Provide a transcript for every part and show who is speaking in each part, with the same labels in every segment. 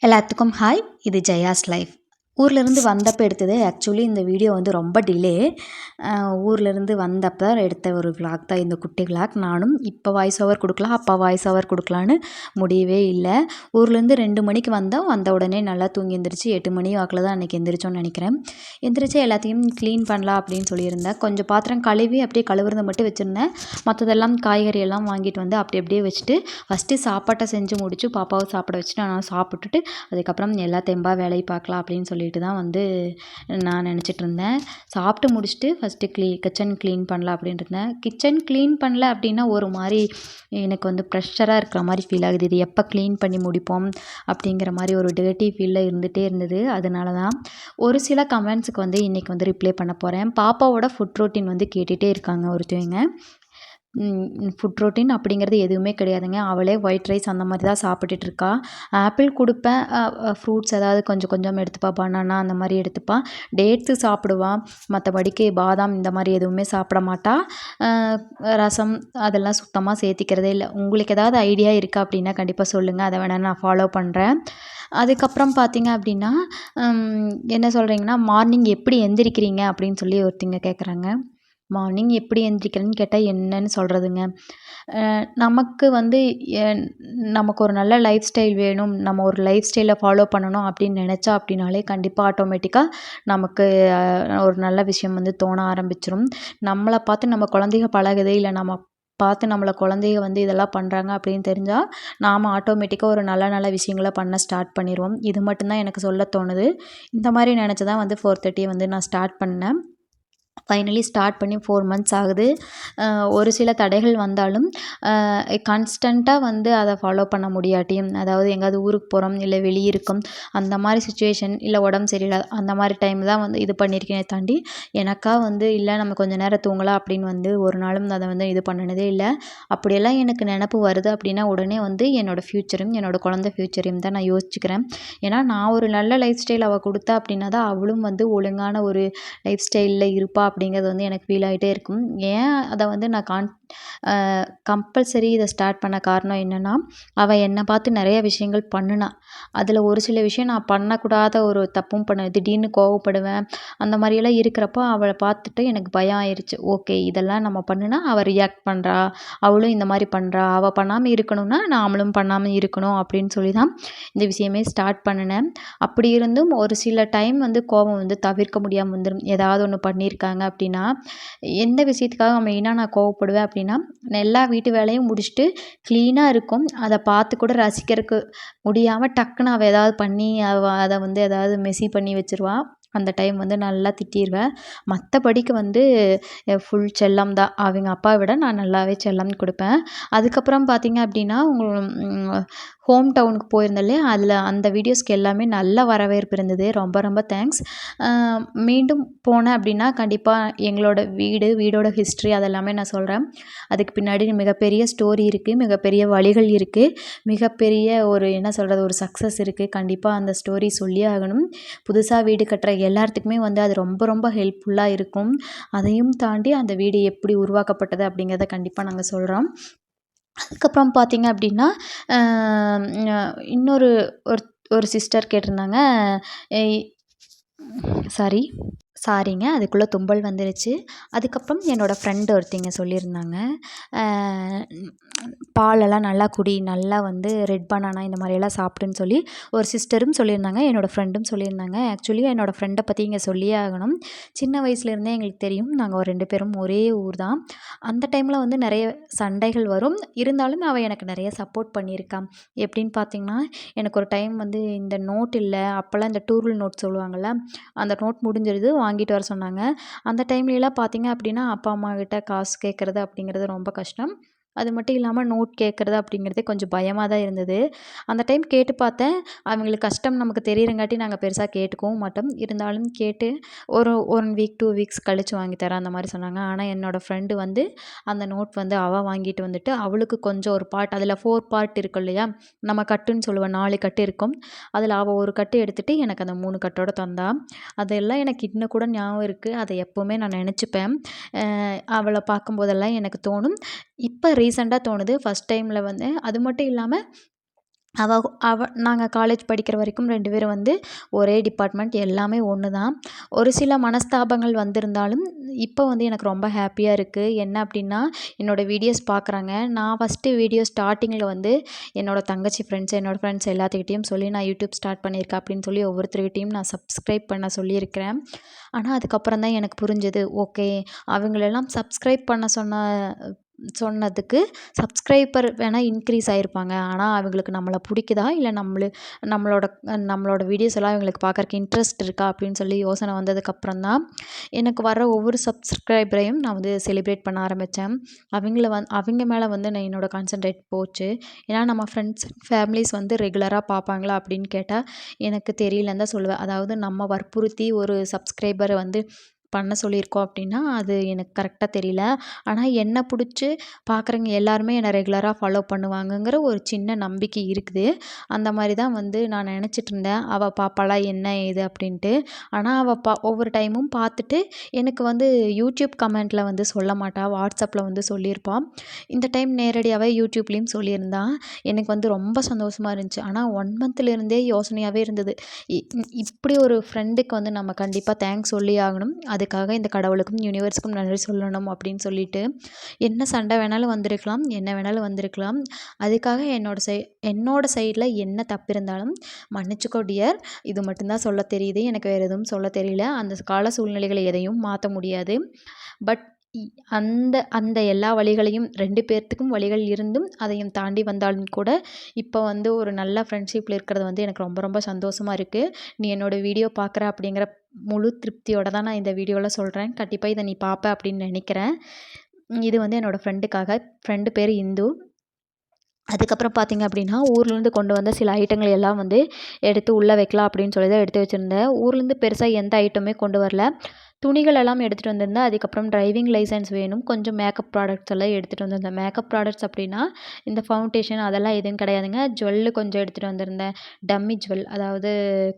Speaker 1: எல்லாத்துக்கும் ஹாய். இது ஜெயாஸ் லைஃப். ஊர்லேருந்து வந்தப்போ எடுத்தது. ஆக்சுவலி இந்த வீடியோ வந்து ரொம்ப டிலே. ஊர்லேருந்து வந்தப்போ எடுத்த ஒரு விலாக் தான் இந்த குட்டி விலாக். நானும் இப்போ வாய்ஸ் ஓவர் கொடுக்கலாம், அப்போ வாய்ஸ் ஓவர் கொடுக்கலான்னு முடியவே இல்லை. ஊர்லேருந்து 2 மணிக்கு வந்தோம். வந்த உடனே நல்லா தூங்கி எந்திரிச்சு 8 மணி வாக்கில் தான் அன்றைக்கி எந்திரிச்சோன்னு நினைக்கிறேன். எந்திரிச்சு எல்லாத்தையும் க்ளீன் பண்ணலாம் அப்படின்னு சொல்லியிருந்தேன். கொஞ்சம் பாத்திரம் கழுவி அப்படியே கழுவுறதை மட்டும் வச்சுருந்தேன். மற்றதெல்லாம் காய்கறி எல்லாம் வாங்கிட்டு வந்து அப்படியே வச்சுட்டு ஃபஸ்ட்டு சாப்பாட்டை செஞ்சு முடிச்சு பாப்பாவை சாப்பிட வச்சுட்டு நான் சாப்பிட்டுட்டு அதுக்கப்புறம் எல்லா தெம்பாக வேலையை பார்க்கலாம் அப்படின்னு சொல்லிட்டு தான் வந்து நான் நினச்சிட்டு இருந்தேன். சாப்பிட்டு முடிச்சுட்டு ஃபஸ்ட்டு கிச்சன் க்ளீன் பண்ணலாம் அப்படின்ட்டு இருந்தேன். கிச்சன் க்ளீன் பண்ணல அப்படின்னா ஒரு மாதிரி எனக்கு வந்து ப்ரெஷராக இருக்கிற மாதிரி ஃபீல் ஆகுது. இது எப்போ க்ளீன் பண்ணி முடிப்போம் அப்படிங்கிற மாதிரி ஒரு டர்ட்டி ஃபீலில் இருந்துகிட்டே இருந்தது. அதனால தான் ஒரு சில கமெண்ட்ஸுக்கு வந்து இன்றைக்கி வந்து ரிப்ளை பண்ண போகிறேன். பாப்பாவோட ஃபுட் ரொட்டீன் வந்து கேட்டுகிட்டே இருக்காங்க ஒருத்தவங்க. ஃபுட் ரொட்டீன் அப்படிங்கிறது எதுவுமே கிடையாதுங்க. அவளே ஒயிட் ரைஸ் அந்த மாதிரி தான் சாப்பிட்டுட்டு இருக்கா. ஆப்பிள் கொடுப்பேன், ஃப்ரூட்ஸ் ஏதாவது கொஞ்சம் எடுத்துப்பா, பனானா அந்த மாதிரி எடுத்துப்பா. டேட்ஸு சாப்பிடுவா. மற்றபடிக்கு பாதாம் இந்த மாதிரி எதுவுமே சாப்பிட மாட்டா. ரசம் அதெல்லாம் சுத்தமாக சேர்த்திக்கிறதே இல்லை. உங்களுக்கு ஏதாவது ஐடியா இருக்கா அப்படின்னா கண்டிப்பாக சொல்லுங்கள். அதை வேணால் நான் ஃபாலோ பண்ணுறேன். அதுக்கப்புறம் பார்த்தீங்க அப்படின்னா என்ன சொல்கிறீங்கன்னா, மார்னிங் எப்படி எந்திரிக்கிறீங்க அப்படின்னு சொல்லி ஒருத்தங்க கேட்குறாங்க. மார்னிங் எப்படி எந்திரிக்கிறேன்னு கேட்டால் என்னன்னு சொல்கிறதுங்க. நமக்கு வந்து நமக்கு ஒரு நல்ல லைஃப் ஸ்டைல் வேணும், நம்ம ஒரு லைஃப் ஸ்டைலை ஃபாலோ பண்ணணும் அப்படின்னு நினச்சா அப்படின்னாலே கண்டிப்பாக ஆட்டோமேட்டிக்காக நமக்கு ஒரு நல்ல விஷயம் வந்து தோண ஆரம்பிச்சிடும். நம்மளை பார்த்து நம்ம குழந்தைங்க பழகுது, இல்லை நம்ம பார்த்து நம்மளை குழந்தைங்க வந்து இதெல்லாம் பண்ணுறாங்க அப்படின்னு தெரிஞ்சால் நாம் ஆட்டோமேட்டிக்காக ஒரு நல்ல விஷயங்களை பண்ண ஸ்டார்ட் பண்ணிடுவோம். இது மட்டும்தான் எனக்கு சொல்ல தோணுது. இந்த மாதிரி நினச்சி தான் வந்து 4:30 வந்து நான் ஸ்டார்ட் பண்ணேன். ஃபைனலி ஸ்டார்ட் பண்ணி 4 மந்த்ஸ் ஆகுது. ஒரு சில தடைகள் வந்தாலும் கான்ஸ்டண்ட்டாக வந்து அதை ஃபாலோ பண்ண முடியாட்டியும், அதாவது எங்கேயாவது ஊருக்கு போகிறோம், இல்லை வெளியே இருக்கோம், அந்த மாதிரி சுச்சுவேஷன், இல்லை உடம்பு சரியில்லை அந்த மாதிரி டைம் தான் வந்து இது பண்ணியிருக்கேனே தாண்டி எனக்கா வந்து இல்லை நம்ம கொஞ்சம் நேரம் தூங்கலாம் அப்படின்னு வந்து ஒரு நாளும் அதை வந்து இது பண்ணினதே இல்லை. அப்படியெல்லாம் எனக்கு நினப்பு வருது அப்படின்னா உடனே வந்து என்னோடய ஃப்யூச்சரும் என்னோடய குழந்தை ஃப்யூச்சரையும் தான் நான் யோசிச்சுக்கிறேன். ஏன்னா நான் ஒரு நல்ல லைஃப் ஸ்டைல் அவள் கொடுத்தா அப்படின்னா தான் அவளும் வந்து ஒழுங்கான ஒரு லைஃப் ஸ்டைலில் இருப்பா அப்படிங்கிறது வந்து எனக்கு ஃபீல் ஆகிட்டே இருக்கும். ஏன் அதை வந்து நான் கம்பல்சரி இதை ஸ்டார்ட் பண்ண காரணம் என்னென்னா, அவள் என்னை பார்த்து நிறைய விஷயங்கள் பண்ணுனா. அதில் ஒரு சில விஷயம் நான் பண்ணக்கூடாத ஒரு தப்பும் பண்ணுவேன். திடீர்னு கோவப்படுவேன். அந்த மாதிரியெல்லாம் இருக்கிறப்போ அவளை பார்த்துட்டு எனக்கு பயம் ஆயிடுச்சு. ஓகே, இதெல்லாம் நம்ம பண்ணுனா அவள் ரியாக்ட் பண்ணுறா, அவளும் இந்த மாதிரி பண்ணுறா, அவள் பண்ணாமல் இருக்கணும்னா நாமளும் பண்ணாமல் இருக்கணும் அப்படின்னு சொல்லி தான் இந்த விஷயமே ஸ்டார்ட் பண்ணினேன். அப்படி இருந்தும் ஒரு சில டைம் வந்து கோபம் வந்து தவிர்க்க முடியாமல் வந்துடும். ஏதாவது ஒன்று பண்ணியிருக்காங்க அப்படின்னா, எந்த விஷயத்துக்காக மெயினாக நான் கோவப்படுவேன் அப்படின்னா, எல்லா வீட்டு வேலையும் முடிச்சுட்டு க்ளீனாக இருக்கும், அதை பார்த்து கூட ரசிக்கிறதுக்கு முடியாமல் டக்குன்னு அவள் ஏதாவது பண்ணி அதை வந்து ஏதாவது மெஸ்ஸி பண்ணி வச்சுருவா. அந்த டைம் வந்து நல்லா திட்டிடுவேன். மற்றபடிக்கு வந்து ஃபுல் செல்லம் தான். அவங்க அப்பாவை விட நான் நல்லாவே செல்லம் கொடுப்பேன். அதுக்கப்புறம் பார்த்தீங்க அப்படின்னா ஹோம் டவுனுக்கு போயிருந்தேன் இல்லையா, அதில் அந்த வீடியோஸ்க்கு எல்லாமே நல்ல வரவேற்பு இருந்தது. ரொம்ப தேங்க்ஸ். மீண்டும் போனேன் அப்படின்னா கண்டிப்பாக எங்களோட வீடோட ஹிஸ்ட்ரி அதெல்லாமே நான் சொல்கிறேன். அதுக்கு பின்னாடி மிகப்பெரிய ஸ்டோரி இருக்குது, மிகப்பெரிய வழிகள் இருக்குது, மிகப்பெரிய ஒரு என்ன சொல்கிறது ஒரு சக்ஸஸ் இருக்குது. கண்டிப்பாக அந்த ஸ்டோரி சொல்லியே ஆகணும். புதுசாக வீடு கட்டுற எல்லாத்துக்குமே வந்து அது ரொம்ப ஹெல்ப்ஃபுல்லாக இருக்கும். அதையும் தாண்டி அந்த வீடு எப்படி உருவாக்கப்பட்டது அப்படிங்கிறத கண்டிப்பாக நாங்கள் சொல்கிறோம். அதுக்கப்புறம் பார்த்தீங்க அப்படின்னா இன்னொரு ஒரு சிஸ்டர் கேட்டிருந்தாங்க. சாரிங்க, அதுக்குள்ளே தும்பல் வந்துருச்சு. அதுக்கப்புறம் என்னோடய ஃப்ரெண்டு ஒருத்திங்க சொல்லியிருந்தாங்க, பாலெல்லாம் நல்லா குடி, நல்லா வந்து ரெட் பனானா இந்த மாதிரியெல்லாம் சாப்பிடுன்னு சொல்லி ஒரு சிஸ்டரும் சொல்லியிருந்தாங்க, என்னோடய ஃப்ரெண்டும் சொல்லியிருந்தாங்க. ஆக்சுவலி என்னோடய ஃப்ரெண்டை பற்றி இங்கே சொல்லியே ஆகணும். சின்ன வயசுலேருந்தே எங்களுக்கு தெரியும். நாங்கள் 2 பேரும் ஒரே ஊர் தான். அந்த டைமில் வந்து நிறைய சண்டைகள் வரும். இருந்தாலும் அவள் எனக்கு நிறைய சப்போர்ட் பண்ணியிருக்காள். எப்படின்னு பார்த்தீங்கன்னா, எனக்கு ஒரு டைம் வந்து இந்த நோட் இல்லை, அப்போல்லாம் இந்த டூரில் நோட் சொல்லுவாங்கள்ல, அந்த நோட் முடிஞ்சிருது, வாங்கிட்டு வர சொன்னாங்க. அந்த டைம்லலாம் பார்த்தீங்க அப்படின்னா அப்பா அம்மா கிட்ட காசு கேட்குறது அப்படிங்கிறது ரொம்ப கஷ்டம். அது மட்டும் இல்லாமல் நோட் கேட்குறது அப்படிங்கிறதே கொஞ்சம் பயமாக தான் இருந்தது. அந்த டைம் கேட்டு பார்த்தேன். அவங்களுக்கு கஷ்டம் நமக்கு தெரியிறங்காட்டி நாங்கள் பெருசாக கேட்டுக்கவும் மாட்டோம். இருந்தாலும் கேட்டு ஒரு 1 வீக் 2 வீக்ஸ் கழித்து வாங்கி தரேன் அந்த மாதிரி சொன்னாங்க. ஆனால் என்னோடய ஃப்ரெண்டு வந்து அந்த நோட் வந்து அவள் வாங்கிட்டு வந்துட்டு அவளுக்கு கொஞ்சம் ஒரு பார்ட், அதில் 4 பார்ட் இருக்கும் இல்லையா, நம்ம கட்டுன்னு சொல்லுவேன், 4 கட்டு இருக்கும். அதில் அவள் ஒரு கட்டு எடுத்துகிட்டு எனக்கு அந்த 3 கட்டோட தந்தா. அதெல்லாம் எனக்கு இன்னும் கூட ஞாபகம் இருக்குது. அதை எப்போவுமே நான் நினச்சிப்பேன். அவளை பார்க்கும்போதெல்லாம் எனக்கு தோணும். இப்போ ரீசெண்டாக தோணுது. ஃபஸ்ட் டைமில் வந்து அது மட்டும் இல்லாமல் அவ அவ நாங்க காலேஜ் படிக்கிற வரைக்கும் 2 பேரும் வந்து ஒரே டிபார்ட்மெண்ட் எல்லாமே ஒன்று தான். ஒரு சில மனஸ்தாபங்கள் வந்திருந்தாலும், இப்போ வந்து எனக்கு ரொம்ப ஹேப்பியா இருக்கு. என்ன அப்டின்னா, என்னோட வீடியோஸ் பார்க்குறாங்க. நான் ஃபஸ்ட்டு வீடியோ ஸ்டார்ட்டிங்கில வந்து என்னோட தங்கச்சி ஃப்ரெண்ட்ஸ், என்னோட ஃப்ரெண்ட்ஸ் எல்லாத்துக்கிட்டயும் சொல்லி நான் யூடியூப் ஸ்டார்ட் பண்ணியிருக்கேன் அப்படின்னு சொல்லி ஒவ்வொருத்தர்கிட்டயும் நான் சப்ஸ்கிரைப் பண்ண சொல்லியிருக்கிறேன். ஆனா, அதுக்கப்புறம் தான் எனக்கு புரிஞ்சது. ஓகே, அவங்களெல்லாம் சப்ஸ்கிரைப் பண்ண சொன்னதுக்கு சப்ஸ்கிரைபர் வேணா இன்க்ரீஸ் ஆயிருப்பாங்க. ஆனா, அவங்களுக்கு நம்மள புடிக்குதா? இல்ல நம்மளோட நம்மளோட வீடியோஸ் எல்லாம் இவங்களுக்கு பார்க்கறக்கு இன்ட்ரெஸ்ட் இருக்கா? அப்படின்னு சொல்லி யோசனை வந்ததுக்கப்புறம் தான், எனக்கு வர ஒவ்வொரு சப்ஸ்கிரைபரையும் நான் வந்து செலிப்ரேட் பண்ண ஆரம்பிச்சேன். அவங்க மேல வந்து நான் என்னோட கான்சன்ட்ரேட் போச்சு. ஏன்னா, நம்ம ஃப்ரெண்ட்ஸ், ஃபேமிலிஸ் வந்து ரெகுலரா பார்ப்பாங்களா? அப்படின்னு கேட்டா, எனக்கு தெரியலன்னு தான் சொல்லுவேன். அதாவது நம்ம வற்புறுத்தி ஒரு சப்ஸ்கிரைபர வந்து பண்ண சொல்லியிருக்கோம் அப்படின்னா, அது எனக்கு கரெக்ட்டா தெரியல. ஆனா, என்ன புடிச்சு பார்க்குறவங்க எல்லாருமே என்ன ரெகுலரா ஃபாலோ பண்ணுவாங்கங்கிற ஒரு சின்ன நம்பிக்கை இருக்குது. அந்த மாரி தான் வந்து நான் நெனச்சிட்டுருந்தேன். அவ பாப்பாளா என்ன ஏது அப்படின்ட்டு. ஆனா, அவ ஒவ்வொரு டைமும் பார்த்துட்டு எனக்கு வந்து யூடியூப் கமெண்ட்ல வந்து சொல்ல மாட்டா. வாட்ஸ்அப்ல வந்து சொல்லியிருப்பா. இந்த டைம் நேரடியாவே யூடியூப்லயும் சொல்லியிருந்தா. எனக்கு வந்து ரொம்ப சந்தோஷமா இருந்துச்சு. ஆனா 1 மந்த்லேருந்தே யோசனையாவே இருந்தது. இப்படி ஒரு ஃப்ரெண்டுக்கு வந்து நம்ம கண்டிப்பா தேங்க்ஸ் சொல்லியே ஆகணும். அதுக்காக இந்த கடவுளுக்கும், யூனிவர்ஸுக்கும் நன்றி சொல்லணும் அப்படின்னு சொல்லிட்டு, என்ன சண்டை வேணாலும் வந்திருக்கலாம், என்ன வேணாலும் வந்திருக்கலாம். அதுக்காக என்னோட சைட்ல என்ன தப்பு இருந்தாலும் மன்னிச்சுக்கோ டியர். இது மட்டும் தான் சொல்ல தெரியுது. எனக்கு வேறு எதுவும் சொல்ல தெரியல. அந்த கால சூழ்நிலைகளை எதையும் மாத்த முடியாது. பட் இ அந்த அந்த எல்லா வழிகளையும் 2 பேத்துக்கும் வழிகள் இருந்தும், அதையும் தாண்டி வந்தாலும் கூட, இப்போ வந்து ஒரு நல்ல ஃப்ரெண்ட்ஷிப்ல இருக்கிறது வந்து எனக்கு ரொம்ப ரொம்ப சந்தோஷமா இருக்கு. நீ என்னோட வீடியோ பார்க்குற அப்படிங்கிற முழு திருப்தியோட தான் நான் இந்த வீடியோல சொல்றேன். கண்டிப்பா இத நீ பார்ப்ப அப்படின்னு நெனைக்கிறேன். இது வந்து என்னோட ஃப்ரெண்டுக்காக. ஃப்ரெண்டு பேரு இந்து. அதுக்கப்புறம் பார்த்தீங்க அப்படின்னா, ஊர்லேருந்து கொண்டு வந்த சில ஐட்டங்கள் எல்லாம் வந்து எடுத்து உள்ள வைக்கலாம் அப்படின்னு சொல்லி தான் எடுத்து வச்சிருந்தேன். ஊர்லேருந்து பெருசா எந்த ஐட்டமுமே கொண்டு வரல. துணிகள் எல்லாம் எடுத்துகிட்டு வந்திருந்தேன். அதுக்கப்புறம் டிரைவிங் லைசென்ஸ் வேணும். கொஞ்சம் மேக்கப் ப்ராடக்ட்ஸ் எல்லாம் எடுத்துகிட்டு வந்திருந்தேன். மேக்கப் ப்ராடக்ட்ஸ் அப்படின்னா, இந்த ஃபவுண்டேஷன் அதெல்லாம் எதுவும் கிடையாதுங்க. ஜுவல்லு கொஞ்சம் எடுத்துகிட்டு வந்திருந்தேன். டம்மி ஜுவல், அதாவது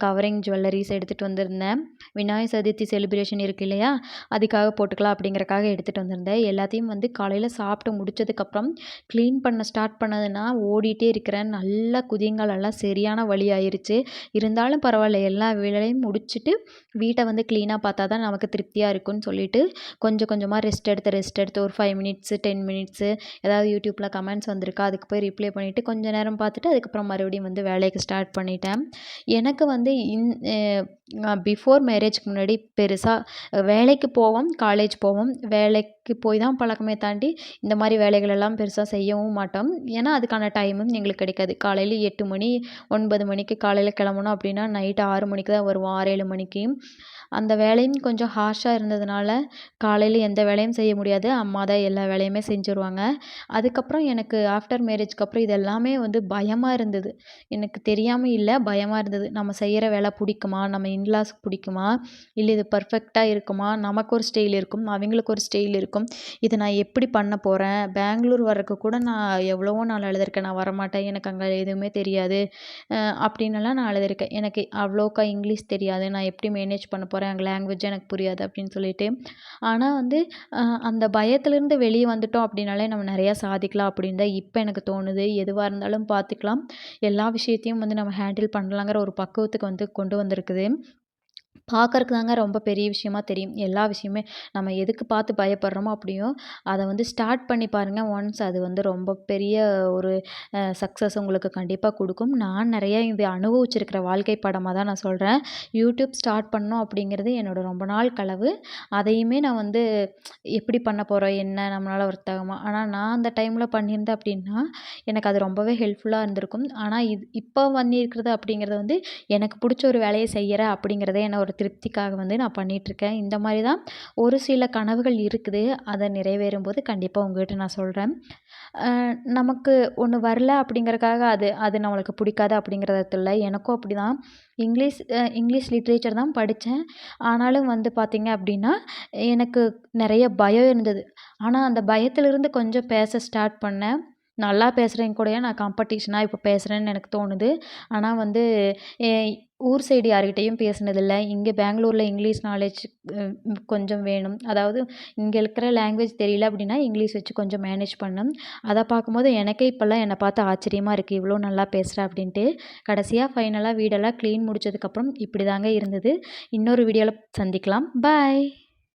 Speaker 1: கவரிங் ஜுவல்லரீஸ் எடுத்துகிட்டு வந்திருந்தேன். விநாயகர் சதுர்த்தி செலிப்ரேஷன் இருக்கு இல்லையா? அதுக்காக போட்டுக்கலாம் அப்படிங்கிறக்காக எடுத்துகிட்டு வந்திருந்தேன். எல்லாத்தையும் வந்து காலையில சாப்பிட்டு முடிச்சதுக்கப்புறம் க்ளீன் பண்ண ஸ்டார்ட் பண்ணதுன்னா, ஓடிட்டே இருக்கிறேன். நல்லா குதிங்காலெல்லாம் சரியான வலி ஆயிருச்சு. இருந்தாலும் பரவாயில்ல, எல்லா வேலையும் முடிச்சுட்டு வீட்ட வந்து க்ளீனா பார்த்தா தான் நமக்கு திருப்தியா இருக்கும்னு சொல்லிட்டு, கொஞ்சம் கொஞ்சமா ரெஸ்ட் எடுத்து ஒரு 5 மினிட்ஸு, 10 மினிட்ஸு ஏதாவது யூடியூப்ல கமெண்ட்ஸ் வந்திருக்கா, அதுக்கு போய் ரிப்ளை பண்ணிட்டு கொஞ்ச நேரம் பார்த்துட்டு, அதுக்கப்புறம் மறுபடியும் வந்து வேலைக்கு ஸ்டார்ட் பண்ணிட்டேன். எனக்கு வந்து பிஃபோர் மேரேஜ்க்கு முன்னாடி பெருசா வேலைக்கு போவோம், காலேஜ் போவோம். வேலைக்கு போய் தான் பழக்கமே தாண்டி, இந்த மாரி வேலைகளெல்லாம் பெருசா செய்யவும் மாட்டோம். ஏன்னா, அதுக்கான டைமும் எங்களுக்கு கிடைக்காது. காலையில 8 மணி, 9 மணிக்கு காலையில கிளம்புனோம் அப்படின்னா, நைட்டு 6 மணிக்கு தான் வருவோம். 6, 7 மணிக்கு. அந்த வேலையும் கொஞ்சம் ஹார்ஷா இருந்ததுனால, காலையில எந்த வேலையும் செய்ய முடியாது. அம்மா தான் எல்லா வேலையுமே செஞ்சுருவாங்க. அதுக்கப்புறம் எனக்கு ஆஃப்டர் மேரேஜ்க்கு அப்புறம் இது எல்லாமே வந்து பயமா இருந்தது. எனக்கு தெரியாம இல்ல, பயமா இருந்தது. நம்ம செய்யற வேலை புடிக்குமா? நம்ம இன்லாஸ்க்கு புடிக்குமா? இல்ல இது பெர்ஃபெக்ட்டா இருக்குமா? நமக்கு ஒரு ஸ்டைல் இருக்கும். அவங்களுக்கு ஒரு ஸ்டைல் இருக்கும். இத நான் எப்படி பண்ண போறேன்? பெங்களூர் வர்றக்கு கூட நான் எவ்வளவோ நாள் அழுதுருக்கேன். நான் வரமாட்டேன். எனக்கு அங்க எதுவுமே தெரியாது. அப்படின்னெல்லாம் நான் அழுதுருக்கேன். எனக்கு அவ்வளோக்கா இங்கிலீஷ் தெரியாது. நான் எப்படி மேனேஜ் பண்ண போறேன்? அங்க லாங்குவேஜ் எனக்கு புரியாது அப்படின்னு சொல்லிட்டு. ஆனா வந்து அந்த பயத்துலேருந்து வெளிய வந்துட்டோம் அப்படின்னாலே நம்ம நெறையா சாதிக்கலாம் அப்படின்னு தான் இப்ப எனக்கு தோணுது. எதுவா இருந்தாலும் பார்த்துக்கலாம். எல்லா விஷயத்தையும் வந்து நம்ம ஹேண்டில் பண்ணலாங்கிற ஒரு பக்குவத்துக்கு வந்து கொண்டு வந்திருக்குது. பார்க்கறக்கு தாங்க ரொம்ப பெரிய விஷயமா தெரியும். எல்லா விஷயமே நம்ம எதுக்கு பார்த்து பயப்படுறோமோ அப்படியோ, அத வந்து ஸ்டார்ட் பண்ணி பாருங்க. ஒன்ஸ் அது வந்து ரொம்ப பெரிய ஒரு சக்ஸஸ் உங்களுக்கு கண்டிப்பா குடுக்கும். நான் நெறைய இது அனுபவிச்சிருக்கிற வாழ்க்கை பாடமா தான் நான் சொல்றேன். யூடியூப் ஸ்டார்ட் பண்ணணும் அப்படிங்கிறது என்னோட ரொம்ப நாள் கனவு. அதையுமே நான் வந்து எப்படி பண்ண போறோம்? என்ன நம்மளால ஒர்த் ஆகுமா? ஆனா நான் அந்த டைம்ல பண்ணியிருந்தேன் அப்படின்னா, எனக்கு அது ரொம்பவே ஹெல்ப்ஃபுல்லா இருந்திருக்கும். ஆனா இப்போ பண்ணியிருக்கிறது அப்படிங்கிறது வந்து எனக்கு புடிச்ச ஒரு வேலைய செய்யறேன் அப்படிங்கிறதே என்ன ஒரு திருப்திக்காக வந்து நான் பண்ணிட்டுருக்கேன். இந்த மாரி தான் ஒரு சில கனவுகள் இருக்குது. அத நிறைவேறும்போது கண்டிப்பா உங்ககிட்ட நான் சொல்றேன். அ நமக்கு ஒண்ணு வரல அப்படிங்கிறக்காக அது அது நம்மளுக்கு பிடிக்காது அப்படிங்கிறது அர்த்தம் இல்ல. எனக்கும் அப்படிதான். இங்கிலீஷ் லிட்ரேச்சர் தான் படிச்சேன். ஆனாலும் வந்து பார்த்தீங்க அப்படின்னா, எனக்கு நெறைய பயம் இருந்தது. ஆனா அந்த பயத்திலிருந்து கொஞ்சம் பேச ஸ்டார்ட் பண்ணேன். நல்லா பேசுகிறவங்க கூடயே நான் காம்படிஷனாக இப்போ பேசுகிறேன்னு எனக்கு தோணுது. ஆனால் வந்து எ ஊர் சைடு யார்கிட்டயும் பேசினதில்ல. இங்கே பெங்களூர்ல இங்கிலீஷ் நாலேட்ஜ் கொஞ்சம் வேணும். அதாவது இங்கே இருக்கிற லாங்குவேஜ் தெரியல அப்படின்னா, இங்கிலீஷ் வச்சு கொஞ்சம் மேனேஜ் பண்ணேன். அத பார்க்கும்போது எனக்கே இப்போலாம் என்னை பார்த்து ஆச்சரியமா இருக்குது. இவ்வளோ நல்லா பேசுற அப்படின்ட்டு. கடைசியா ஃபைனலா வீடெல்லாம் கிளீன் முடிச்சதுக்கப்புறம் இப்படி தாங்க இருந்தது. இன்னொரு வீடியோல சந்திக்கலாம். பாய்.